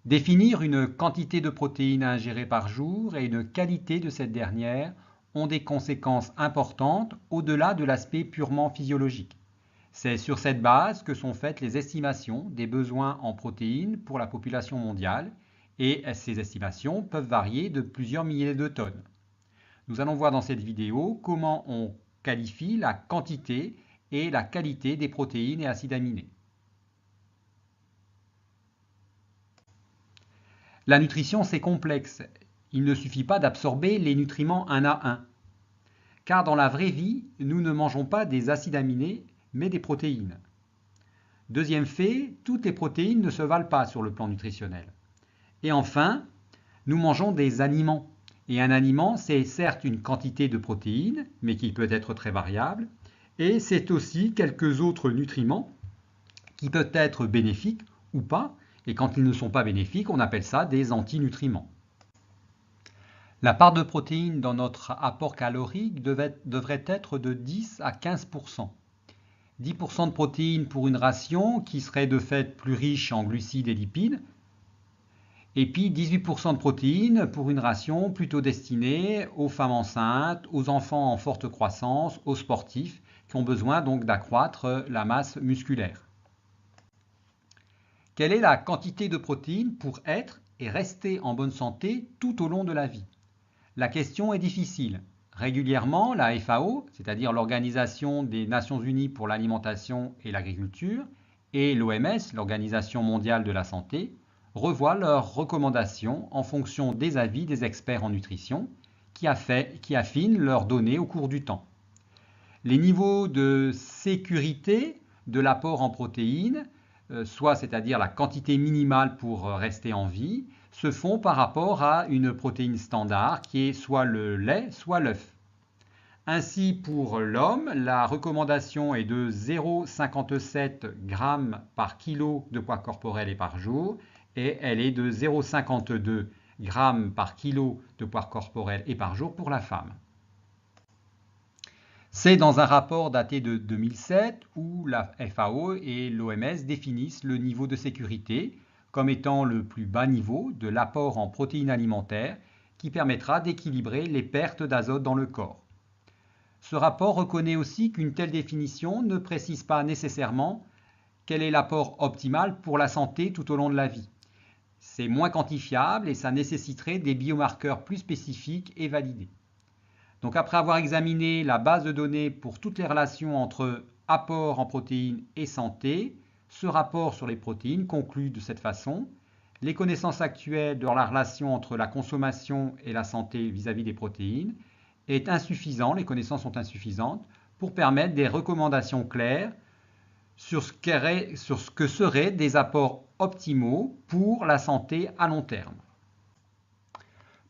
Définir une quantité de protéines à ingérer par jour et une qualité de cette dernière ont des conséquences importantes au-delà de l'aspect purement physiologique. C'est sur cette base que sont faites les estimations des besoins en protéines pour la population mondiale, et ces estimations peuvent varier de plusieurs milliers de tonnes. Nous allons voir dans cette vidéo comment on qualifie la quantité et la qualité des protéines et acides aminés. La nutrition, c'est complexe. Il ne suffit pas d'absorber les nutriments un à un. Car dans la vraie vie, nous ne mangeons pas des acides aminés, mais des protéines. Deuxième fait, toutes les protéines ne se valent pas sur le plan nutritionnel. Et enfin, nous mangeons des aliments. Et un aliment, c'est certes une quantité de protéines, mais qui peut être très variable, et c'est aussi quelques autres nutriments qui peuvent être bénéfiques ou pas, et quand ils ne sont pas bénéfiques, on appelle ça des antinutriments. La part de protéines dans notre apport calorique devrait être de 10 à 15%. 10% de protéines pour une ration qui serait de fait plus riche en glucides et lipides, et puis 18% de protéines pour une ration plutôt destinée aux femmes enceintes, aux enfants en forte croissance, aux sportifs qui ont besoin donc d'accroître la masse musculaire. Quelle est la quantité de protéines pour être et rester en bonne santé tout au long de la vie? La question est difficile. Régulièrement, la FAO, c'est-à-dire l'Organisation des Nations Unies pour l'alimentation et l'agriculture, et l'OMS, l'Organisation mondiale de la santé, revoient leurs recommandations en fonction des avis des experts en nutrition qui affinent leurs données au cours du temps. Les niveaux de sécurité de l'apport en protéines, c'est-à-dire la quantité minimale pour rester en vie, se font par rapport à une protéine standard qui est soit le lait, soit l'œuf. Ainsi, pour l'homme, la recommandation est de 0,57 g par kilo de poids corporel et par jour, et elle est de 0,52 g par kilo de poids corporel et par jour pour la femme. C'est dans un rapport daté de 2007 où la FAO et l'OMS définissent le niveau de sécurité comme étant le plus bas niveau de l'apport en protéines alimentaires qui permettra d'équilibrer les pertes d'azote dans le corps. Ce rapport reconnaît aussi qu'une telle définition ne précise pas nécessairement quel est l'apport optimal pour la santé tout au long de la vie. C'est moins quantifiable et ça nécessiterait des biomarqueurs plus spécifiques et validés. Donc après avoir examiné la base de données pour toutes les relations entre apport en protéines et santé, ce rapport sur les protéines conclut de cette façon: les connaissances actuelles dans la relation entre la consommation et la santé vis-à-vis des protéines est insuffisant, les connaissances sont insuffisantes pour permettre des recommandations claires sur ce que seraient des apports optimaux pour la santé à long terme.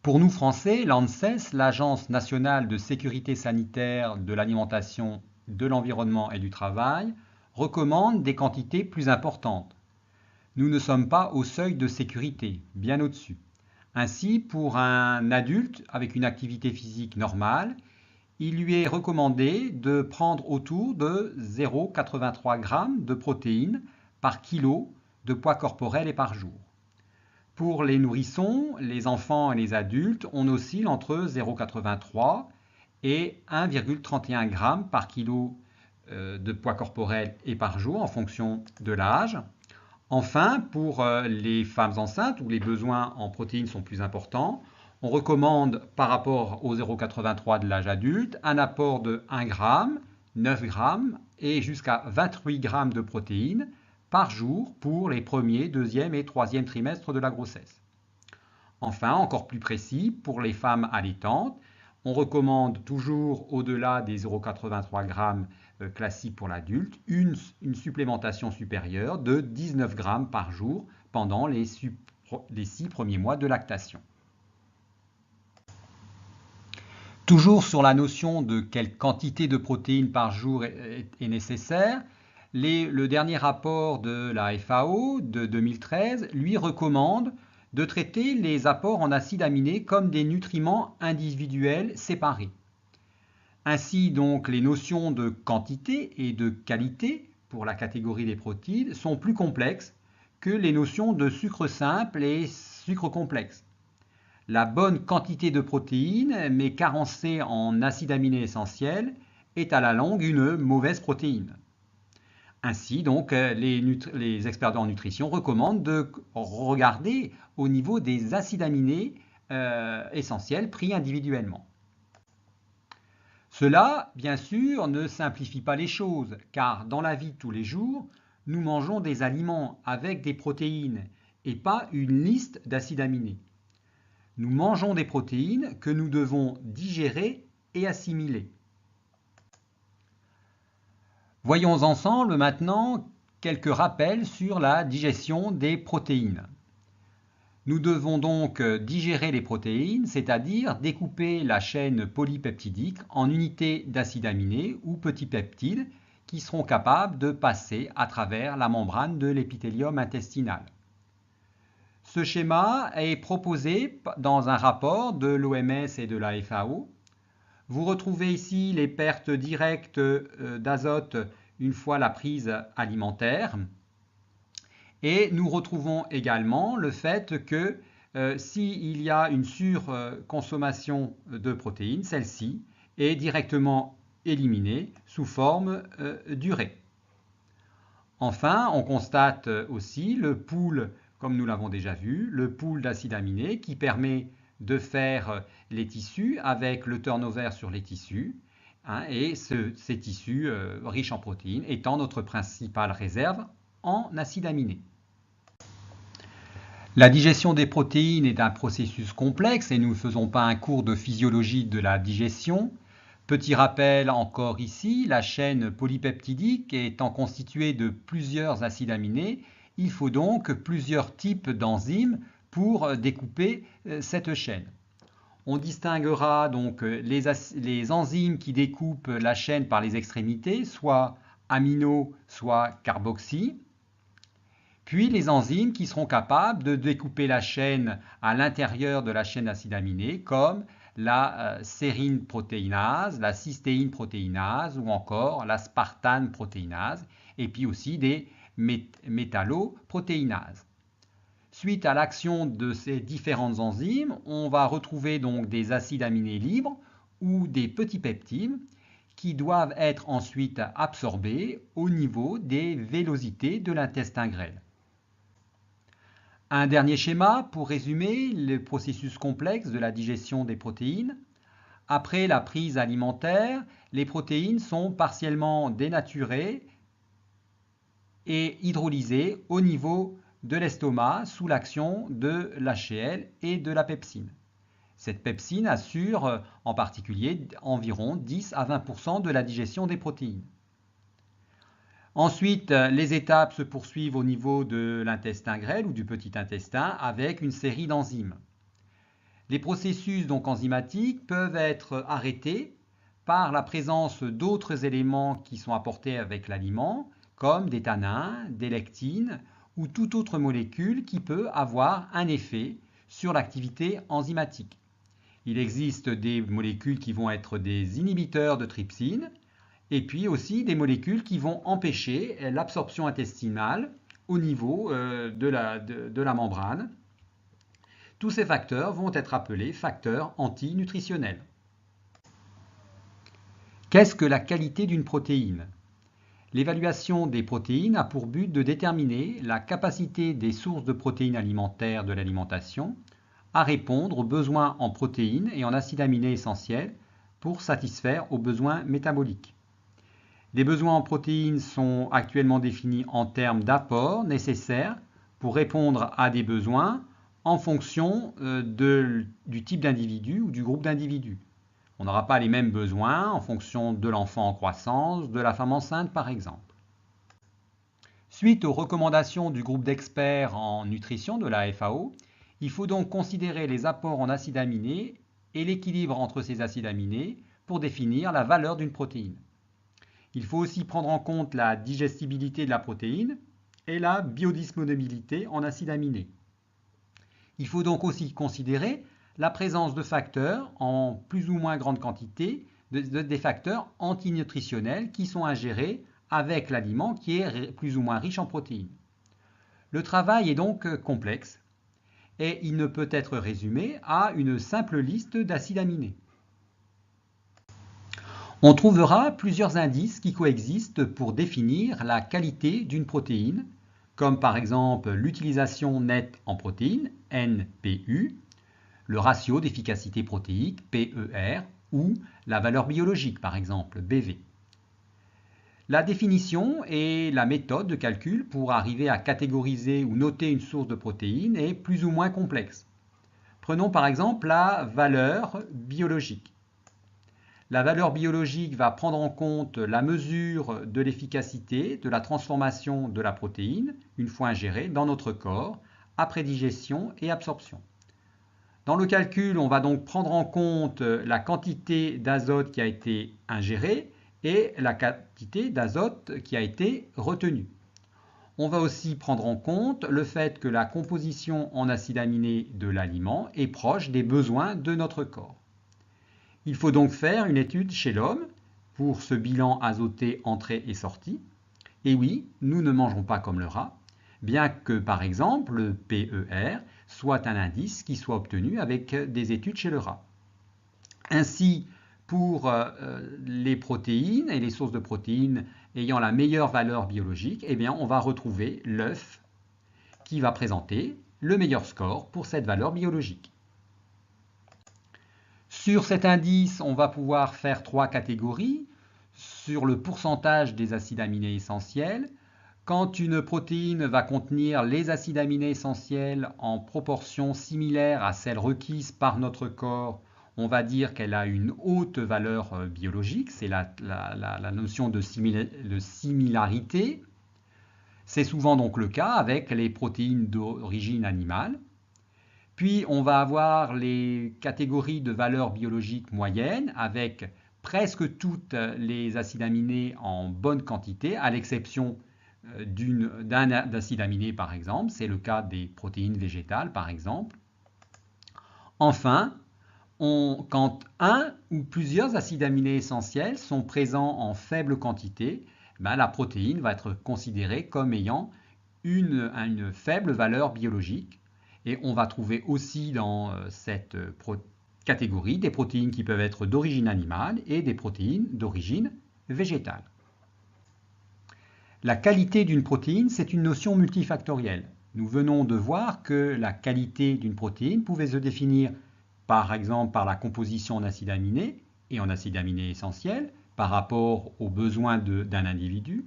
Pour nous Français, l'ANSES, l'Agence nationale de sécurité sanitaire de l'alimentation, de l'environnement et du travail, recommande des quantités plus importantes. Nous ne sommes pas au seuil de sécurité, bien au-dessus. Ainsi, pour un adulte avec une activité physique normale, il lui est recommandé de prendre autour de 0,83 g de protéines par kilo de poids corporel et par jour. Pour les nourrissons, les enfants et les adultes, on oscille entre 0,83 et 1,31 g par kilo de poids corporel et par jour en fonction de l'âge. Enfin, pour les femmes enceintes où les besoins en protéines sont plus importants, on recommande par rapport au 0,83 de l'âge adulte un apport de 1 g, 9 g et jusqu'à 28 g de protéines par jour pour les premiers, deuxième et troisième trimestres de la grossesse. Enfin, encore plus précis, pour les femmes allaitantes, on recommande toujours au-delà des 0,83 g classiques pour l'adulte, une supplémentation supérieure de 19 g par jour pendant les 6 premiers mois de lactation. Toujours sur la notion de quelle quantité de protéines par jour est nécessaire, le dernier rapport de la FAO de 2013 lui recommande de traiter les apports en acides aminés comme des nutriments individuels séparés. Ainsi donc, les notions de quantité et de qualité pour la catégorie des protéines sont plus complexes que les notions de sucre simple et sucre complexe. La bonne quantité de protéines, mais carencée en acides aminés essentiels, est à la longue une mauvaise protéine. Ainsi, donc, les experts en nutrition recommandent de regarder au niveau des acides aminés essentiels pris individuellement. Cela, bien sûr, ne simplifie pas les choses, car dans la vie de tous les jours, nous mangeons des aliments avec des protéines et pas une liste d'acides aminés. Nous mangeons des protéines que nous devons digérer et assimiler. Voyons ensemble maintenant quelques rappels sur la digestion des protéines. Nous devons donc digérer les protéines, c'est-à-dire découper la chaîne polypeptidique en unités d'acides aminés ou petits peptides qui seront capables de passer à travers la membrane de l'épithélium intestinal. Ce schéma est proposé dans un rapport de l'OMS et de la FAO. Vous retrouvez ici les pertes directes d'azote une fois la prise alimentaire. Et nous retrouvons également le fait que s'il y a une surconsommation de protéines, celle-ci est directement éliminée sous forme d'urée. Enfin, on constate aussi le pool, comme nous l'avons déjà vu, le pool d'acides aminés qui permet de faire les tissus avec le turnover sur les tissus, et ces tissus riches en protéines étant notre principale réserve en acides aminés. La digestion des protéines est un processus complexe et nous ne faisons pas un cours de physiologie de la digestion. Petit rappel encore ici, la chaîne polypeptidique étant constituée de plusieurs acides aminés, il faut donc plusieurs types d'enzymes pour découper cette chaîne. On distinguera donc les enzymes qui découpent la chaîne par les extrémités, soit amino, soit carboxy. Puis les enzymes qui seront capables de découper la chaîne à l'intérieur de la chaîne d'acides aminés, comme la sérine protéinase, la cystéine protéinase ou encore l'aspartame protéinase, et puis aussi des métalloprotéinases. Suite à l'action de ces différentes enzymes, on va retrouver donc des acides aminés libres ou des petits peptides qui doivent être ensuite absorbés au niveau des vélosités de l'intestin grêle. Un dernier schéma pour résumer le processus complexe de la digestion des protéines. Après la prise alimentaire, les protéines sont partiellement dénaturées et hydrolysées au niveau de l'estomac sous l'action de l'HCl et de la pepsine. Cette pepsine assure en particulier environ 10 à 20% de la digestion des protéines. Ensuite, les étapes se poursuivent au niveau de l'intestin grêle ou du petit intestin avec une série d'enzymes. Les processus donc enzymatiques peuvent être arrêtés par la présence d'autres éléments qui sont apportés avec l'aliment, comme des tannins, des lectines ou toute autre molécule qui peut avoir un effet sur l'activité enzymatique. Il existe des molécules qui vont être des inhibiteurs de trypsine, et puis aussi des molécules qui vont empêcher l'absorption intestinale au niveau de la membrane. Tous ces facteurs vont être appelés facteurs antinutritionnels. Qu'est-ce que la qualité d'une protéine? L'évaluation des protéines a pour but de déterminer la capacité des sources de protéines alimentaires de l'alimentation à répondre aux besoins en protéines et en acides aminés essentiels pour satisfaire aux besoins métaboliques. Les besoins en protéines sont actuellement définis en termes d'apports nécessaires pour répondre à des besoins en fonction du type d'individu ou du groupe d'individus. On n'aura pas les mêmes besoins en fonction de l'enfant en croissance, de la femme enceinte par exemple. Suite aux recommandations du groupe d'experts en nutrition de la FAO, il faut donc considérer les apports en acides aminés et l'équilibre entre ces acides aminés pour définir la valeur d'une protéine. Il faut aussi prendre en compte la digestibilité de la protéine et la biodisponibilité en acides aminés. Il faut donc aussi considérer la présence de facteurs en plus ou moins grande quantité, des facteurs antinutritionnels qui sont ingérés avec l'aliment qui est plus ou moins riche en protéines. Le travail est donc complexe et il ne peut être résumé à une simple liste d'acides aminés. On trouvera plusieurs indices qui coexistent pour définir la qualité d'une protéine, comme par exemple l'utilisation nette en protéines, NPU, le ratio d'efficacité protéique, PER, ou la valeur biologique, par exemple, BV. La définition et la méthode de calcul pour arriver à catégoriser ou noter une source de protéines est plus ou moins complexe. Prenons par exemple la valeur biologique. La valeur biologique va prendre en compte la mesure de l'efficacité de la transformation de la protéine, une fois ingérée, dans notre corps, après digestion et absorption. Dans le calcul, on va donc prendre en compte la quantité d'azote qui a été ingérée et la quantité d'azote qui a été retenue. On va aussi prendre en compte le fait que la composition en acides aminés de l'aliment est proche des besoins de notre corps. Il faut donc faire une étude chez l'homme pour ce bilan azoté entrée et sortie. Et oui, nous ne mangerons pas comme le rat, bien que par exemple le PER soit un indice qui soit obtenu avec des études chez le rat. Ainsi, pour les protéines et les sources de protéines ayant la meilleure valeur biologique, eh bien, on va retrouver l'œuf qui va présenter le meilleur score pour cette valeur biologique. Sur cet indice, on va pouvoir faire 3 catégories. Sur le pourcentage des acides aminés essentiels, quand une protéine va contenir les acides aminés essentiels en proportion similaire à celle requise par notre corps, on va dire qu'elle a une haute valeur biologique, c'est la notion de similarité. C'est souvent donc le cas avec les protéines d'origine animale. Puis on va avoir les catégories de valeur biologique moyenne avec presque toutes les acides aminés en bonne quantité, à l'exception d'un acide aminé par exemple, c'est le cas des protéines végétales par exemple. Enfin, quand un ou plusieurs acides aminés essentiels sont présents en faible quantité, la protéine va être considérée comme ayant une faible valeur biologique. Et on va trouver aussi dans cette catégorie des protéines qui peuvent être d'origine animale et des protéines d'origine végétale. La qualité d'une protéine, c'est une notion multifactorielle. Nous venons de voir que la qualité d'une protéine pouvait se définir par exemple par la composition en acides aminés et en acides aminés essentiels par rapport aux besoins d'un individu.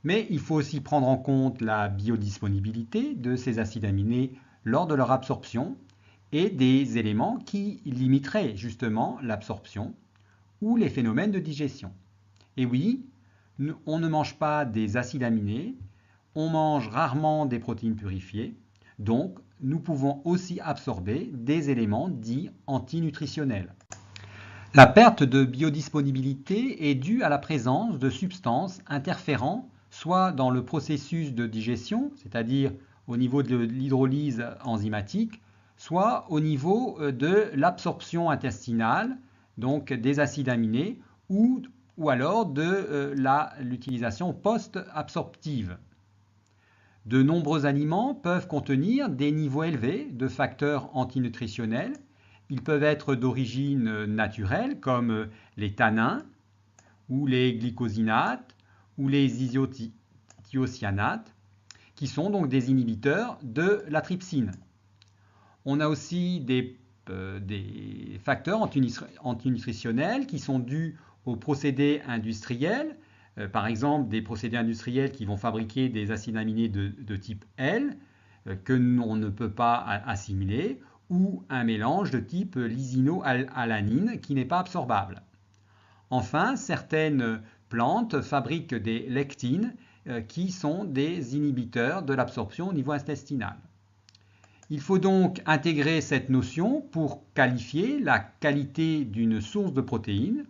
Mais il faut aussi prendre en compte la biodisponibilité de ces acides aminés lors de leur absorption et des éléments qui limiteraient justement l'absorption ou les phénomènes de digestion. Et oui, on ne mange pas des acides aminés, on mange rarement des protéines purifiées, donc nous pouvons aussi absorber des éléments dits antinutritionnels. La perte de biodisponibilité est due à la présence de substances interférant soit dans le processus de digestion, c'est-à-dire au niveau de l'hydrolyse enzymatique, soit au niveau de l'absorption intestinale, donc des acides aminés, ou alors de l'utilisation post-absorptive. De nombreux aliments peuvent contenir des niveaux élevés de facteurs antinutritionnels. Ils peuvent être d'origine naturelle, comme les tannins, ou les glycosinates, ou les isothiocyanates, qui sont donc des inhibiteurs de la trypsine. On a aussi des facteurs antinutritionnels qui sont dus aux procédés industriels, par exemple des procédés industriels qui vont fabriquer des acides aminés de type L que l'on ne peut pas assimiler, ou un mélange de type lysinoalanine qui n'est pas absorbable. Enfin, certaines plantes fabriquent des lectines qui sont des inhibiteurs de l'absorption au niveau intestinal. Il faut donc intégrer cette notion pour qualifier la qualité d'une source de protéines.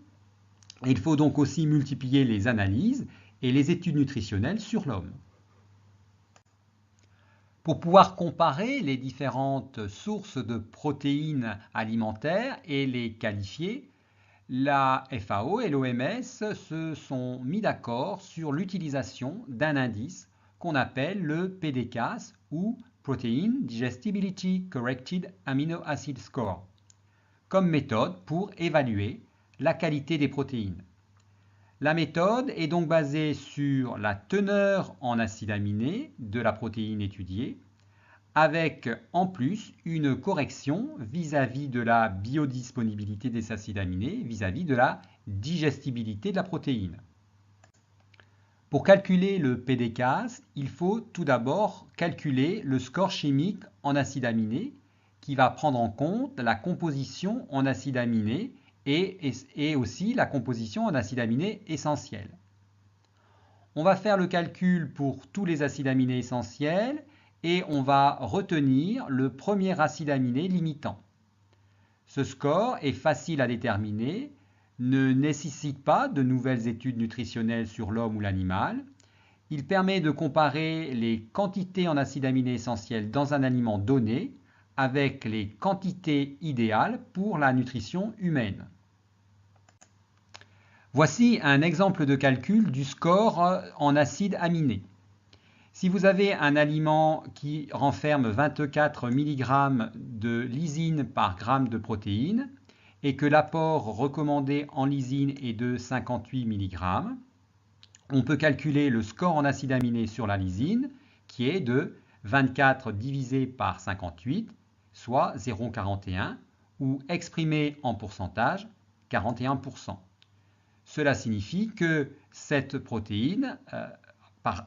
Il faut donc aussi multiplier les analyses et les études nutritionnelles sur l'homme. Pour pouvoir comparer les différentes sources de protéines alimentaires et les qualifier, la FAO et l'OMS se sont mis d'accord sur l'utilisation d'un indice qu'on appelle le PDCAS ou Protein Digestibility Corrected Amino Acid Score, comme méthode pour évaluer la qualité des protéines. La méthode est donc basée sur la teneur en acides aminés de la protéine étudiée, avec en plus une correction vis-à-vis de la biodisponibilité des acides aminés, vis-à-vis de la digestibilité de la protéine. Pour calculer le PDCAS, il faut tout d'abord calculer le score chimique en acides aminés qui va prendre en compte la composition en acides aminés et aussi la composition en acides aminés essentiels. On va faire le calcul pour tous les acides aminés essentiels et on va retenir le premier acide aminé limitant. Ce score est facile à déterminer, ne nécessite pas de nouvelles études nutritionnelles sur l'homme ou l'animal. Il permet de comparer les quantités en acides aminés essentiels dans un aliment donné avec les quantités idéales pour la nutrition humaine. Voici un exemple de calcul du score en acides aminés. Si vous avez un aliment qui renferme 24 mg de lysine par gramme de protéines et que l'apport recommandé en lysine est de 58 mg, on peut calculer le score en acides aminés sur la lysine qui est de 24 divisé par 58, soit 0,41, ou exprimé en pourcentage, 41%. Cela signifie que cette protéine,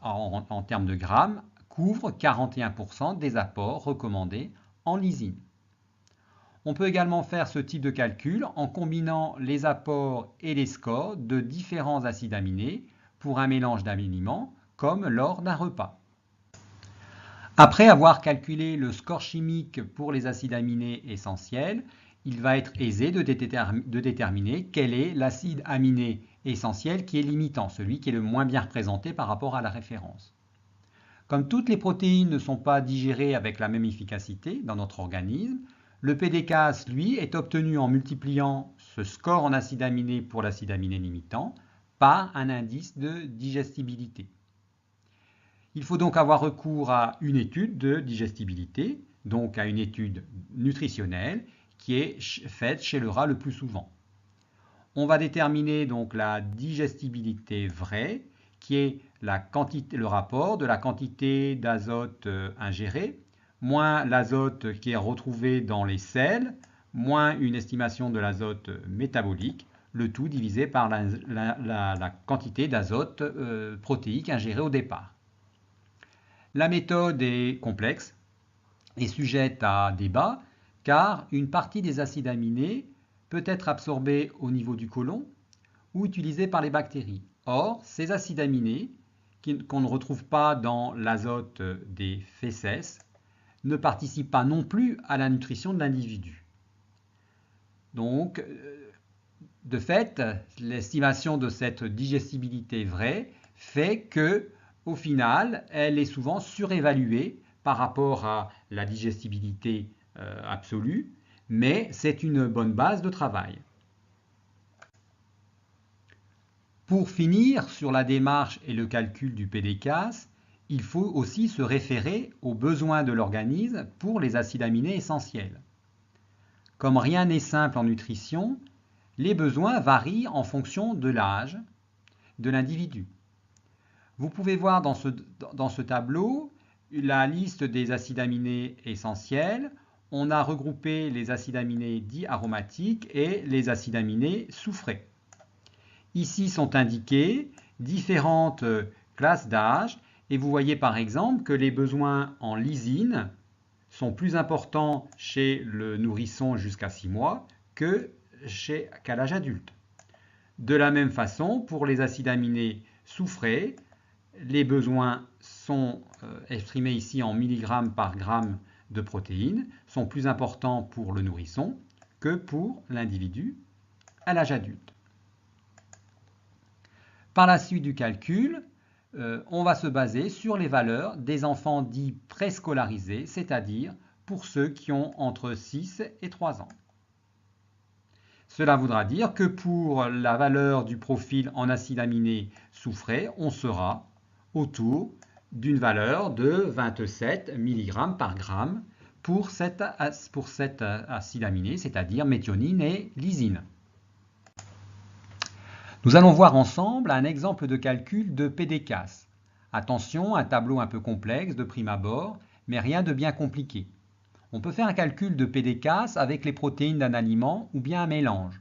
en termes de grammes, couvre 41% des apports recommandés en lysine. On peut également faire ce type de calcul en combinant les apports et les scores de différents acides aminés pour un mélange d'aliments, comme lors d'un repas. Après avoir calculé le score chimique pour les acides aminés essentiels, il va être aisé de déterminer quel est l'acide aminé essentiel qui est limitant, celui qui est le moins bien représenté par rapport à la référence. Comme toutes les protéines ne sont pas digérées avec la même efficacité dans notre organisme, le PDCAS, lui, est obtenu en multipliant ce score en acide aminé pour l'acide aminé limitant par un indice de digestibilité. Il faut donc avoir recours à une étude de digestibilité, donc à une étude nutritionnelle, qui est faite chez le rat le plus souvent. On va déterminer donc la digestibilité vraie, qui est le rapport de la quantité d'azote ingérée, moins l'azote qui est retrouvé dans les selles, moins une estimation de l'azote métabolique, le tout divisé par la quantité d'azote protéique ingérée au départ. La méthode est complexe et sujette à débat, car une partie des acides aminés peut être absorbée au niveau du côlon ou utilisée par les bactéries. Or, ces acides aminés, qu'on ne retrouve pas dans l'azote des fécès, ne participent pas non plus à la nutrition de l'individu. Donc, de fait, l'estimation de cette digestibilité vraie fait que, au final, elle est souvent surévaluée par rapport à la digestibilité absolue, mais c'est une bonne base de travail. Pour finir sur la démarche et le calcul du PDCAS, il faut aussi se référer aux besoins de l'organisme pour les acides aminés essentiels. Comme rien n'est simple en nutrition, les besoins varient en fonction de l'âge de l'individu. Vous pouvez voir dans ce tableau la liste des acides aminés essentiels. On a regroupé les acides aminés dits aromatiques et les acides aminés soufrés. Ici sont indiquées différentes classes d'âge et vous voyez par exemple que les besoins en lysine sont plus importants chez le nourrisson jusqu'à 6 mois qu'à l'âge adulte. De la même façon, pour les acides aminés soufrés, les besoins sont exprimés ici en milligrammes par gramme de protéines, sont plus importants pour le nourrisson que pour l'individu à l'âge adulte. Par la suite du calcul, on va se baser sur les valeurs des enfants dits préscolarisés, c'est-à-dire pour ceux qui ont entre 6 et 3 ans. Cela voudra dire que pour la valeur du profil en acide aminé soufré, on sera autour d'une valeur de 27 mg par gramme pour cet acide aminé, c'est-à-dire méthionine et lysine. Nous allons voir ensemble un exemple de calcul de PDCAS. Attention, un tableau un peu complexe de prime abord, mais rien de bien compliqué. On peut faire un calcul de PDCAS avec les protéines d'un aliment ou bien un mélange.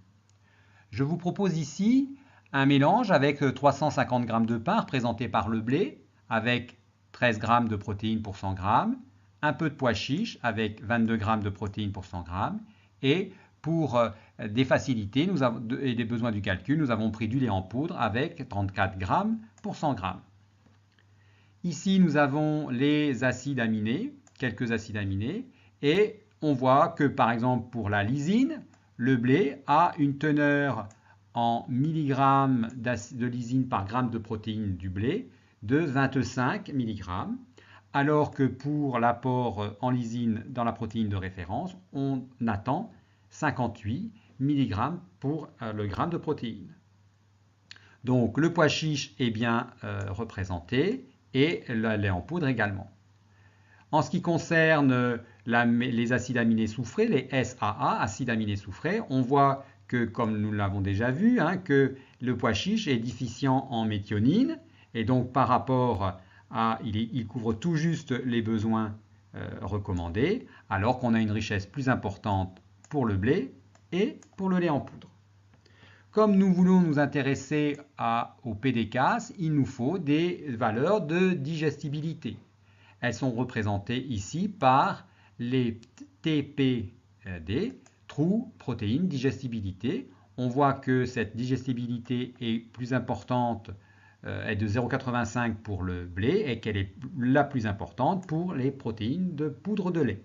Je vous propose ici un mélange avec 350 g de pain représenté par le blé, avec 13 g de protéines pour 100 g, un peu de pois chiches avec 22 g de protéines pour 100 g, et pour des facilités et des besoins du calcul, nous avons pris du lait en poudre avec 34 g pour 100 g. Ici, nous avons les acides aminés, quelques acides aminés, et on voit que par exemple pour la lysine, le blé a une teneur en milligrammes de lysine par gramme de protéines du blé de 25 mg, alors que pour l'apport en lysine dans la protéine de référence, on attend 58 mg pour le gramme de protéine. Donc le pois chiche est bien représenté et le lait en poudre également. En ce qui concerne les acides aminés soufrés, les SAA, acides aminés soufrés, on voit que, comme nous l'avons déjà vu, que le pois chiche est déficient en méthionine, et donc par rapport à, il couvre tout juste les besoins recommandés, alors qu'on a une richesse plus importante pour le blé et pour le lait en poudre. Comme nous voulons nous intéresser au PDCAS, il nous faut des valeurs de digestibilité. Elles sont représentées ici par les TPD, True Protein Digestibilité. On voit que cette digestibilité est plus importante, est de 0,85 pour le blé et qu'elle est la plus importante pour les protéines de poudre de lait.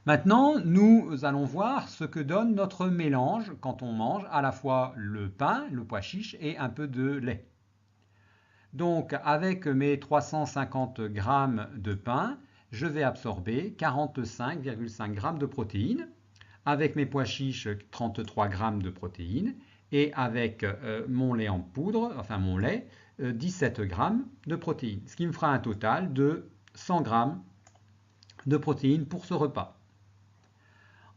Maintenant, nous allons voir ce que donne notre mélange quand on mange à la fois le pain, le pois chiche et un peu de lait. Donc, avec mes 350 g de pain, je vais absorber 45,5 g de protéines. Avec mes pois chiches, 33 g de protéines. Et avec mon lait en poudre, enfin mon lait, 17 g de protéines. Ce qui me fera un total de 100 g de protéines pour ce repas.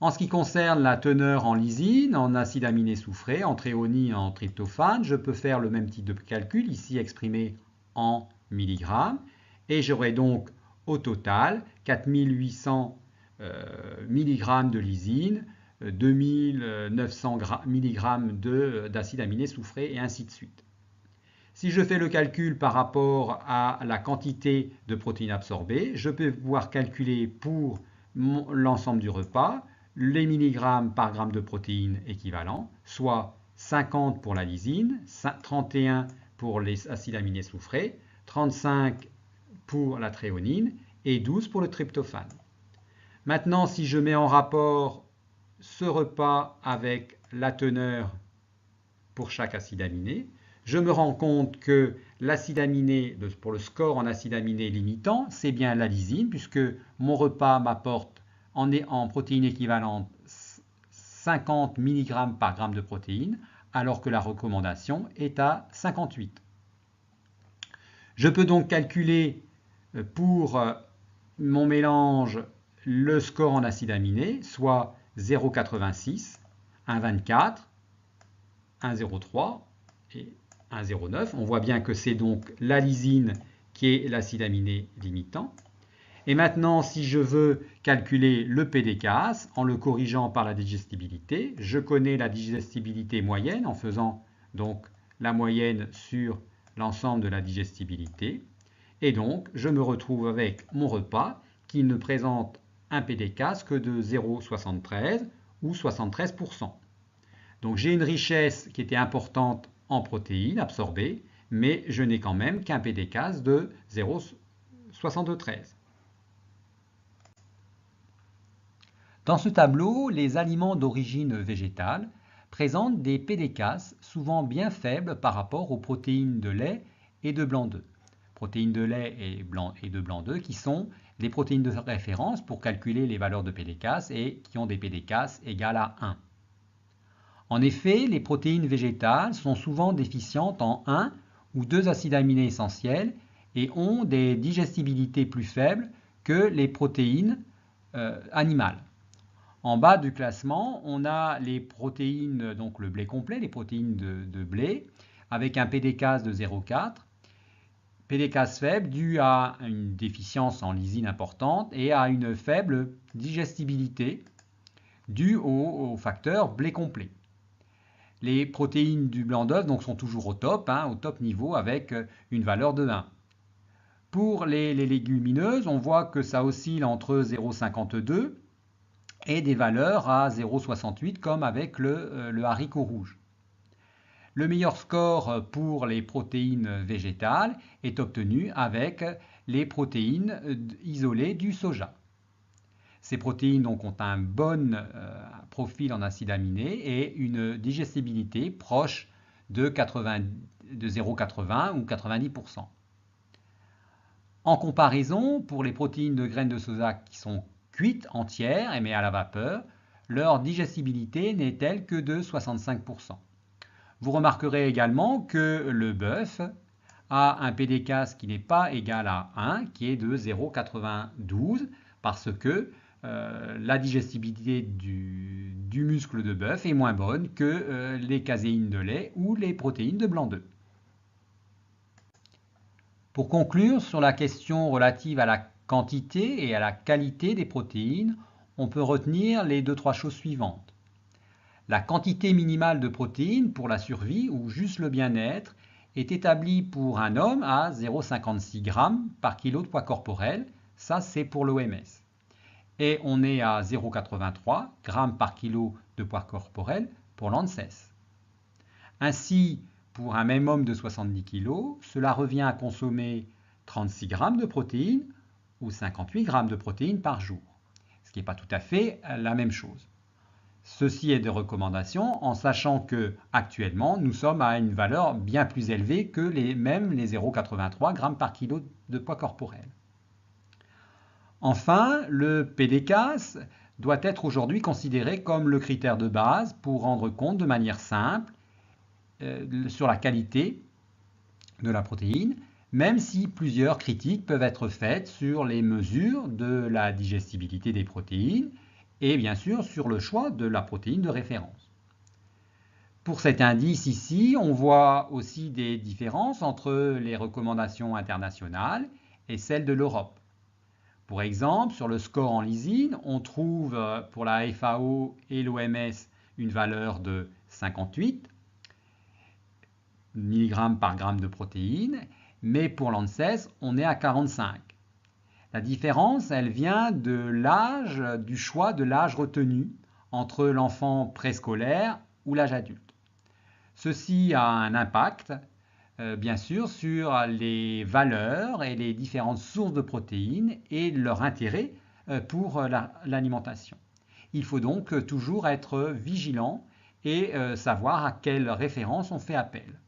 En ce qui concerne la teneur en lysine, en acides aminés soufrés, en tréonine et en tryptophane, je peux faire le même type de calcul, ici exprimé en milligrammes, et j'aurai donc au total 4800 mg de lysine, 2900 mg d'acides aminés soufrés, et ainsi de suite. Si je fais le calcul par rapport à la quantité de protéines absorbées, je peux pouvoir calculer pour l'ensemble du repas les milligrammes par gramme de protéines équivalents, soit 50 pour la lysine, 31 pour les acides aminés soufrés, 35 pour la tréonine et 12 pour le tryptophane. Maintenant, si je mets en rapport ce repas avec la teneur pour chaque acide aminé, je me rends compte que l'acide aminé, pour le score en acide aminé limitant, c'est bien la lysine, puisque mon repas m'apporte en protéines équivalentes 50 mg par gramme de protéines, alors que la recommandation est à 58. Je peux donc calculer pour mon mélange le score en acide aminé, soit 0,86, 1,24, 1,03 et 1,09. On voit bien que c'est donc la lysine qui est l'acide aminé limitant. Et maintenant, si je veux calculer le PDCAS en le corrigeant par la digestibilité, je connais la digestibilité moyenne en faisant donc la moyenne sur l'ensemble de la digestibilité. Et donc, je me retrouve avec mon repas qui ne présente un PDCAS que de 0,73 ou 73%. Donc, j'ai une richesse qui était importante en protéines absorbées, mais je n'ai quand même qu'un PDCAS de 0,73. Dans ce tableau, les aliments d'origine végétale présentent des PDCAS souvent bien faibles par rapport aux protéines de lait et de blanc d'œuf. Protéines de lait et de blanc d'œuf qui sont les protéines de référence pour calculer les valeurs de PDCAS et qui ont des PDCAS égales à 1. En effet, les protéines végétales sont souvent déficientes en un ou deux acides aminés essentiels et ont des digestibilités plus faibles que les protéines animales. En bas du classement, on a les protéines, donc le blé complet, les protéines de blé, avec un PDCAS de 0,4. PDCAS faible dû à une déficience en lysine importante et à une faible digestibilité due au facteur blé complet. Les protéines du blanc d'œuf sont toujours au top niveau avec une valeur de 1. Pour les légumineuses, on voit que ça oscille entre 0,52 et des valeurs à 0,68 comme avec le haricot rouge. Le meilleur score pour les protéines végétales est obtenu avec les protéines isolées du soja. Ces protéines ont un bon profil en acides aminés et une digestibilité proche de 0,80 ou 90%. En comparaison, pour les protéines de graines de soja qui sont cuites entières mais à la vapeur, leur digestibilité n'est-elle que de 65%. Vous remarquerez également que le bœuf a un PDCAS qui n'est pas égal à 1, qui est de 0,92, parce que la digestibilité du muscle de bœuf est moins bonne que les caséines de lait ou les protéines de blanc d'œuf. Pour conclure sur la question relative à la quantité et à la qualité des protéines, on peut retenir les 2-3 choses suivantes. La quantité minimale de protéines pour la survie ou juste le bien-être est établie pour un homme à 0,56 g par kilo de poids corporel. Ça, c'est pour l'OMS. Et on est à 0,83 g par kilo de poids corporel pour l'ANSES. Ainsi, pour un même homme de 70 kg, cela revient à consommer 36 g de protéines ou 58 g de protéines par jour, ce qui n'est pas tout à fait la même chose. Ceci est de recommandation en sachant que actuellement nous sommes à une valeur bien plus élevée que même les 0,83 g par kilo de poids corporel. Enfin, le PDCAS doit être aujourd'hui considéré comme le critère de base pour rendre compte de manière simple sur la qualité de la protéine, même si plusieurs critiques peuvent être faites sur les mesures de la digestibilité des protéines et bien sûr sur le choix de la protéine de référence. Pour cet indice ici, on voit aussi des différences entre les recommandations internationales et celles de l'Europe. Pour exemple, sur le score en lysine, on trouve pour la FAO et l'OMS une valeur de 58 mg par gramme de protéines, mais pour l'ANSES, on est à 45. La différence, elle vient de l'âge, du choix de l'âge retenu entre l'enfant préscolaire ou l'âge adulte. Ceci a un impact, bien sûr, sur les valeurs et les différentes sources de protéines et leur intérêt pour l'alimentation. Il faut donc toujours être vigilant et savoir à quelle référence on fait appel.